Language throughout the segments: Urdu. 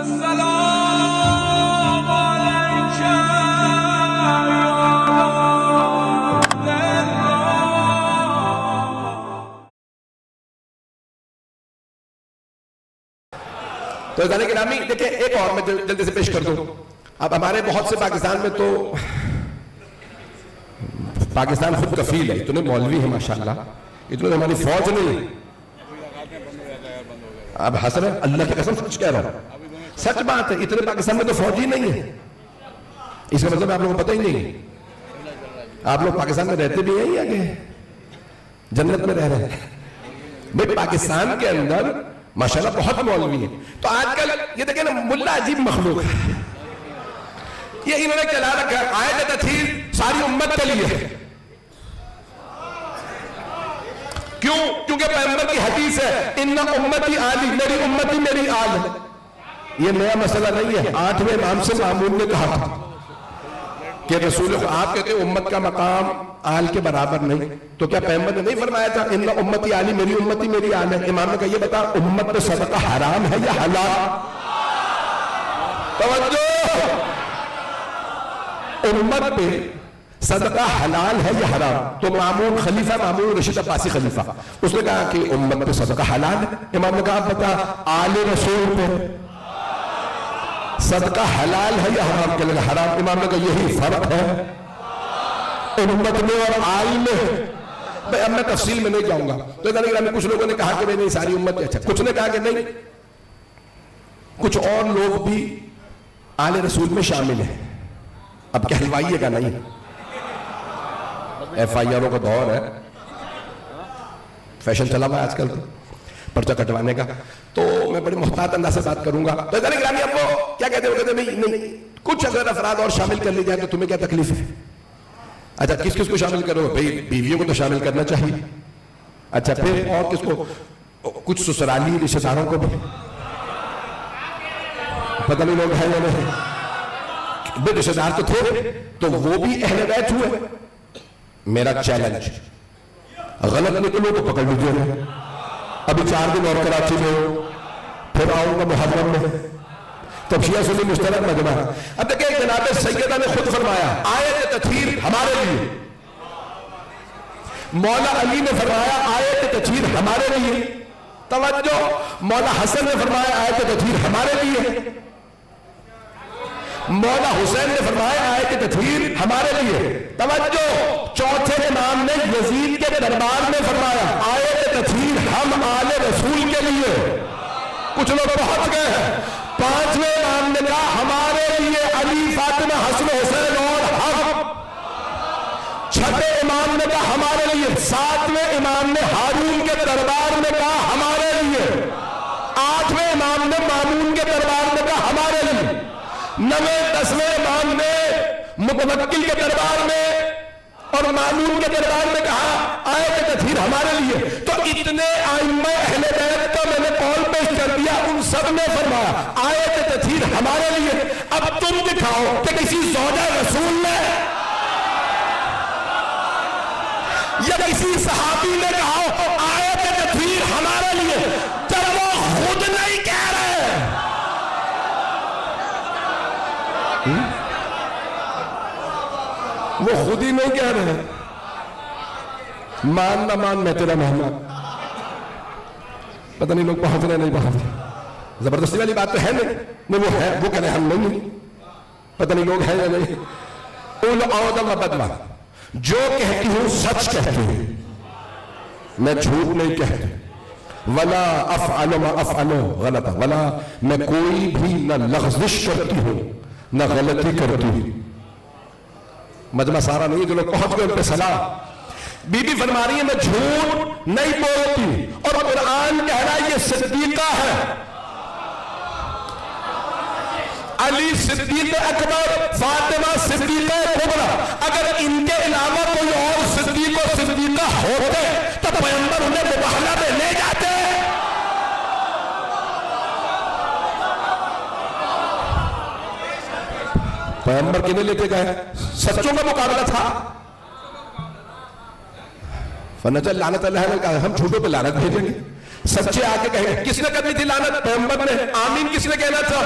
تو عزیزان گرامی دیکھیں ایک اور میں جلدی سے پیش کر دوں. اب ہمارے بہت سے پاکستان میں تو پاکستان خود کفیل ہے, اتنے مولوی ہیں ماشاءاللہ, اتنے ہماری فوج نہیں ہے. اب حسن اللہ کی قسم سچ کہہ رہا ہوں, سچ بات ہے, اتنے پاکستان میں تو فوج ہی نہیں ہے. اس کا مطلب آپ لوگوں کو پتہ ہی نہیں ہے. آپ لوگ پاکستان میں رہتے بھی ہیں یا کہ جنت میں رہ رہے ہیں؟ بھئی پاکستان کے اندر ماشاءاللہ بہت مولوی ہیں. تو آج کل یہ دیکھیں نا, ملا عجیب مخلوق ہے. یہ انہوں نے چلا رکھا ہے آیت تطہیر ساری امت کے لیے. کیوں؟ کیونکہ پیغمبر کی حدیث ہے ان امتی آلی, میری امتی میری آل. یہ نیا مسئلہ نہیں ہے, 8ویں امام سے مامون نے کہا تھا کہ رسول آپ کہتے ہیں امت کا مقام آل کے برابر نہیں, تو کیا پیغمبر نے نہیں فرمایا تھا ان امتی آلی, میری امتی میری آل ہے؟ امام نے کہا یہ بتا امت پہ صدقہ حرام ہے یا حلال؟ توجہ, امت پہ صدقہ حلال ہے یا حرام؟ تو مامون خلیفہ, مامون رشید عباسی خلیفہ, اس نے کہا کہ امت پہ صدقہ حلال ہے. امام نے کہا بتا آل رسول پہ صدقہ حلال ہے یا حرام؟ کہ لگا حرام. امام نے کہا یہی فرق ہے امت میں اور آل میں. بھئی اب میں تفصیل میں نہیں جاؤں گا. تو کچھ لوگوں نے کہا کہ نہیں ساری امت اچھا, کچھ نے کہا کہ نہیں کچھ اور لوگ بھی آل رسول میں شامل ہیں. اب کیا ہلوائیے گا نہیں, ایف آئی آروں کا دور ہے, فیشن چلا ہوا ہے آج کل پرچہ کٹوانے کا. تو میں بڑی محتاط انداز سے بات کروں گا. تو گرامی آپ کو کیا کہتے ہیں؟ نہیں کچھ اگر افراد اور شامل کر لی جائے تو تمہیں کیا تکلیف ہے؟ اچھا کس کس کو شامل کرو؟ بھئی بیویوں کو تو شامل کرنا چاہیے. اچھا پھر اور کس کو؟ کچھ سسرالی رشتہ داروں کو بھی. پتہ نہیں لوگ ہیں یا نہیں, بھئی رشتہ دار تو تھے تو وہ بھی اہل بیت ہوئے. میرا چیلنج, غلط نکلو تو پکڑ لیجیے. ابھی 4 دن اور کراچی میں ہو, پھر آؤں گا محرم میں, تب شیعہ سنی مشترک مجمع. اب دیکھیں جناب سیدہ نے خود فرمایا آیت تطہیر ہمارے لیے, مولا علی نے فرمایا آیت تطہیر ہمارے لیے. توجہ, مولا حسن نے فرمایا آیت تطہیر ہمارے لیے, مولا حسین نے فرمایا آیت تطہیر ہمارے لیے. توجہ, چوتھے امام نے یزید کے دربار میں فرمایا آیت تطہیر ہم آل رسول کے لیے. کچھ لوگ پہنچ گئے ہیں. 5ویں امام نے کہا ہمارے لیے علی فاطمہ حسن حسین اور ہم. 6تھے امام نے کہا ہمارے لیے. 7ویں امام نے ہارون کے دربار میں کہا ہمارے لیے. 8ویں امام نے مامون کے دربار میں کہا ہمارے لیے. 9ویں 10ویں امام نے متوکل کے دربار میں اور مامون کے دربار میں کہا آیت تطہیر ہمارے لیے. تو اتنے ائمہ اہل بیت کا میں نے قول پیش کر دیا, ان سب نے فرمایا آیت تطہیر ہمارے لیے. اب تم دکھاؤ کہ کسی زوجہ رسول نے یا کسی صحابی نے کہا آیت تطہیر ہمارے لیے, جب وہ خود نہیں کہہ رہے. وہ خود ہی نہیں کہہ رہے. مان نہ مان میں تیرا مہمان. پتہ نہیں لوگ پہنچ رہے نہیں پہنچ رہے. زبردستی والی بات تو ہے نہیں, وہ ہے, وہ کہہ رہے ہم نہیں. پتہ نہیں لوگ ہیں یا نہیں. قل اعوذ بدوا, جو کہتی ہوں سچ کہتی ہوں, میں جھوٹ نہیں کہتی. ولا افعل ما افعل غلط, ولا میں کوئی بھی نہ لغزش کرتی ہوں نہ غلطی کرتی ہوں. مجمع سارا نہیں, جو لوگ پہنچ گئے ان پہ سلام. بی بی فرما رہی ہے میں جھوٹ نہیں بولتی, اور قرآن کہہ رہا ہے یہ صدیقہ ہے. علی صدیق اکبر, فاطمہ صدیقہ کبریٰ. اگر ان کے علاوہ کوئی اور صدیق و صدیقہ ہوتے تو پیغمبر انہیں مباہلہ میں لے جاتے. پیغمبر کنہیں لے کے گئے؟ سچوں کا مقابلہ تھا. فنجل لعنت اللہ نے کہا ہم جھوٹوں پہ لعنت بھیجیں گے. سچے آ کے کہیں گے کس نے کرنی تھی لعنت؟ پیغمبر نے. آمین کس نے کہنا تھا؟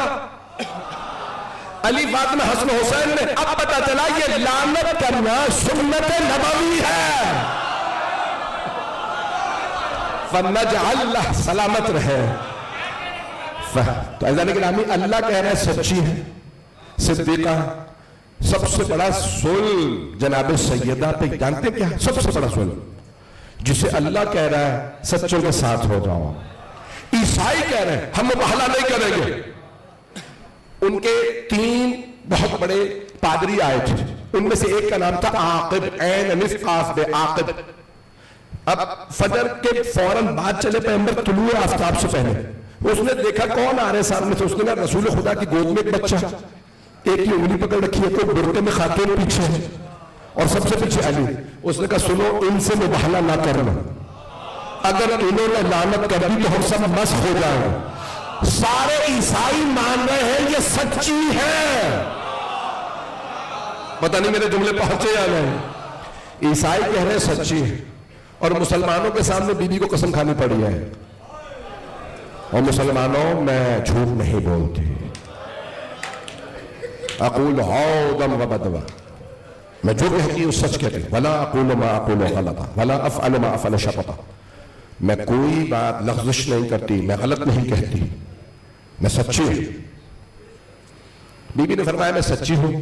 علی فاطمہ حسن حسین نے. اب پتا چلا یہ لعنت کرنا سنت نبوی ہے. فنجعل سلامت رہے. تو ایسا لیکن آمین اللہ کہہ رہا ہے سچی ہے صدیقہ. سب سے بڑا سول جناب سیدہ پہ جانتے ہیں کیا؟ سب سے بڑا سول جسے اللہ کہہ رہا ہے سچوں کے ساتھ ہو جاؤ. عیسائی کہہ رہے ہیں ہم مباہلہ نہیں کریں گے. ان کے 3 بہت بڑے پادری آئے تھے. ان میں سے ایک کا نام تھا عاقب. عین الف قاف بے عاقب. اب فجر کے فوراً بعد چلے پیغمبر طلوع آفتاب سے پہلے. اس نے دیکھا کون آ رہے سامنے سے. اس نے کہا رسول خدا کی گود میں ایک بچہ, ایک ہی انگلی پکڑ رکھی ہے, کوئی برقعے میں خاتون پیچھے ہے اور سب سے پیچھے علی. اس نے کہا سنو ان سے مباہلہ نہ کرنا, اگر انہوں نے لعنت کر دی تو ہم سب مسخ ہو جائیں گے. سارے عیسائی مان رہے ہیں یہ سچی ہے. پتہ نہیں میرے جملے پہنچے یا نہیں. عیسائی کہہ رہے ہیں سچی ہے اور مسلمانوں کے سامنے بیوی کو قسم کھانی پڑی ہے. اور مسلمانوں میں جھوٹ نہیں بولتی. اقول عودا وبدوا, میں جو کہتی ہوں سچ کہتی ہوں. ولا اقول ما اقول غلطا ولا افعل ما افعل شططا. میں کوئی بات لغزش نہیں کرتی, میں غلط نہیں کہتی, میں سچی ہوں. بی بی نے فرمایا میں سچی ہوں